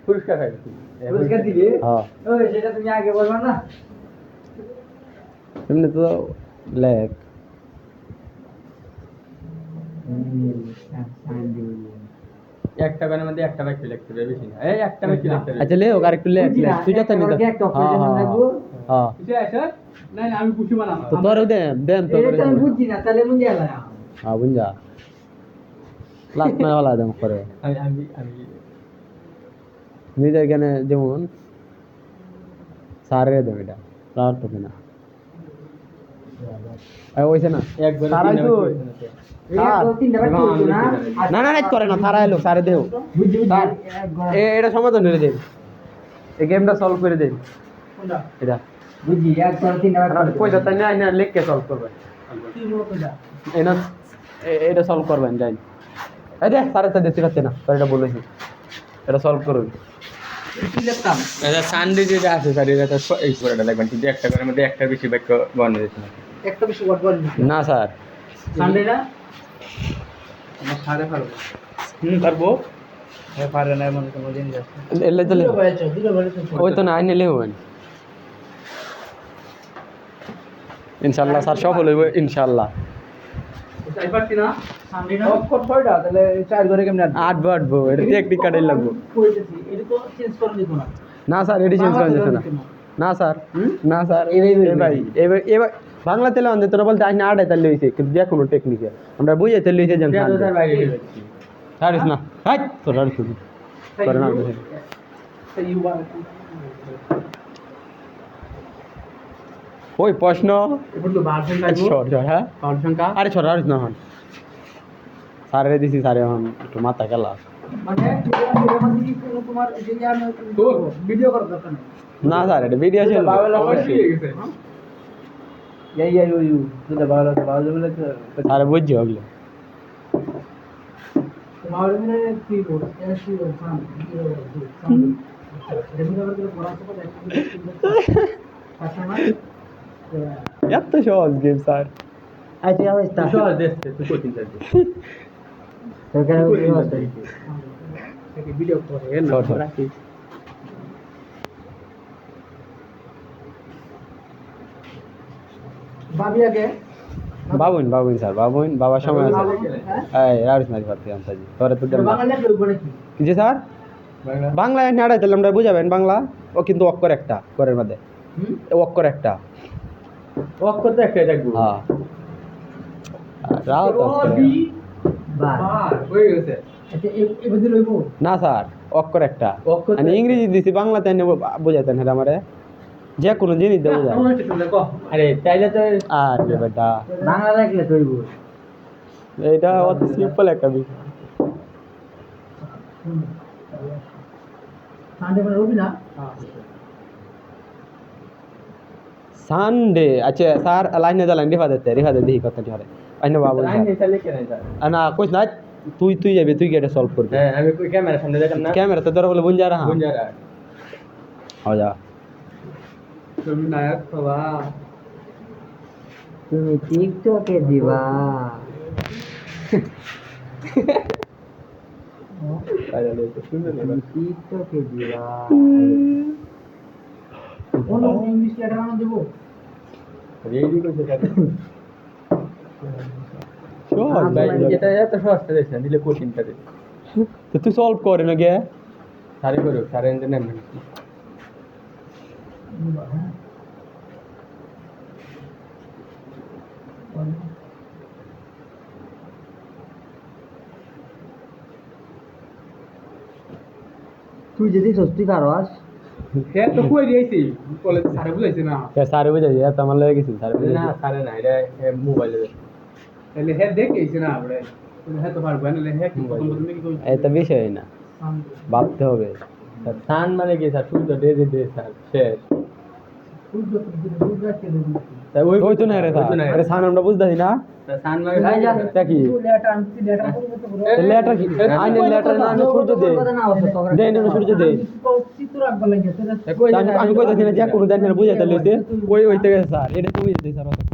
পুরস্কার খাইছি পুরস্কার দিবে হ্যাঁ ওই সেটা তুমি আগে বলবা না এমনি তো লেখ একটা গানের মধ্যে একটা বাক্য লিখতে হবে বেশি না এই একটা বাক্য লিখতে হবে আচ্ছা লে ওকে আরেকটু লেখ লেখ তুই যত নিতে হ্যাঁ কিছু আছে না না আমি খুশি বানাবো তো তোর দেন তো এটা আমি বুঝছি না তাহলে মুঞ্জে আলা হ্যাঁ বুঝা লাস্ট মানে ওলা দেম করে আমি আমি আমি নিজের জ্ঞানে যেমন সারে দেবে এটা আর তো না ওইছে না একবার সারাই তো না না রাইট করে না সারা এলো সারে দেও স্যার এটা সমাধান করে দেন এই গেমটা সলভ করে দেন কোনটা এটা বুঝি এক তোর তিনটা পয়সা তাই না না লিখ কে সলভ করবেন কি বলো কোনটা এনা এটা সলভ করবেন যাই এই দেখ সারে তো দেখতে পাচ্ছে না তোর এটা বলেছি এটা সলভ করুন কি লিখতাম আচ্ছা সানডে যেটা আছে স্যার এটা তো এই পুরোটা লিখবেন কিন্তু একটা গানের মধ্যে একটা বেশি বাক্য বানানো যাচ্ছে না একটা বেশি ওয়ার্ড বলবি না স্যার সানডে না আমার সাড়ে পারবো পারবো হ্যাঁ পারে না মনে কোনো দিন যাচ্ছে এলে তো দিলো বলেছো ওই তো না আইনে লিখবেন ইনশাআল্লাহ স্যার সফল হইব ইনশাআল্লাহ তাই পারছি না সানডে না অফ ছয়টা তাহলে চার করে কেমনে আটবো আটবো এটা টেকনিক কাটাই লাগবো কইতেছি এটা তো চেঞ্জ করে দিত না না স্যার এটি চেঞ্জ করা যেত না না স্যার না স্যার এ ভাই এবার বাংলা তেলে আনতে তোরা বলতে আইনে আড়াই তাহলে হয়েছে কিন্তু যে কোনো টেকনিকে আমরা বুঝে তাহলে হয়েছে যেন ছাড়িস না হাই তোর আর শুধু করে না ওই প্রশ্ন এবার তো ভার্সন সর সর হ্যাঁ সংখ্যা আরে সর আর না হন সারে দিছি সারে হন একটু মাথা গেলা মানে এর মধ্যে কি কোনো তোমার যে জানো ভিডিও করার দরকার নেই না স্যার এটা ভিডিও ছিল ইউ তো ভালো বলে সারে বুঝছি ওগুলো তোমার মানে কি বল এটা কি বল সাম কি বল সাম রেমিনা করে পড়াশোনা দেখতে এত সহজ গেম স্যার আচ্ছা অবস্থা সহজ দেখতে তুই কোচিং করবি সরকার ভিডিও করে না রাখি ভাবি আগে বাবুন বাবুন স্যার বাবুন বাবার সময় আছে এই রাউস নারি পাতি আনসাজি তোরে তো বাংলা লেখা উপরে কি কি যে স্যার বাংলায় নাড়াই তাহলে আমরা বুঝাবেন বাংলা ও কিন্তু অক্ষর একটা করের মধ্যে অক্ষর একটা অক্ষর তো একটাই থাকবো হ্যাঁ রাও তো বার হয়ে গেছে আচ্ছা এবার দিল হইবো না স্যার অক্ষর একটা অক্ষর আমি ইংরেজি দিছি বাংলাতে এনে বুঝাইতেন হ্যাঁ আমারে যে কোনো জিনিস দেবো যায় আরে তাইলে তো আর বেটা বাংলা লিখলে তো হইবো এটা অত সিম্পল একটা বিষয় সানডে মানে রবি না সানডে আচ্ছা স্যার লাইনে জ্বালান রেফা দে দেখি কথা হরে আইনে বাবু না কইস না তুই যাবি তুই কি এটা সলভ করবি হ্যাঁ আমি কই ক্যামেরা সামনে দেখাম না ক্যামেরাতে ধরে বলে বুঝ যা রা কোন জায়গা হ্যাঁ যা তুমি নায়ক বাবা তুমি টিকটকে দিবা টিকটকে দিবা কোন ইংলিশ লেটার বানানো দেবো রেডি কইছে কাছে সহজ ভাই এটা এত সস্তা দেখছেন দিলে কোচিংটা দে তো তুই সলভ করে না গে সারে করো সারে এন্ড নেন তুই যদি সত্যি কারস সে তো কই দিয়েছি কলেজ সারে বুঝাইছে না স্যার বুঝাই এত আমার লাগে গেছি স্যার না সারে না এটা মোবাইলে তাহলে হ্যাঁ দেখেছি না আমরা হ্যাঁ তো পারবো না হ্যাঁ কি তুমি কি কই এটা বিষয় না ভাবতে হবে সান মানে কি স্যার সূর্য দে স্যার শেষ তাই ওই তো না রে স্যার আরে সান আমরা বুঝতাছি না সান মানে ভাই যা তা কি লেটার আনছি লেটার করব তো লেটার কি আইনে লেটার না সূর্য দে দে না সূর্য দে চিত্র আঁকবা লাগে আমি কইতাছি না যে কোনো জানি না বুঝাইতে লইতে ওই থেকে স্যার এটা তো বুঝাইতে স্যার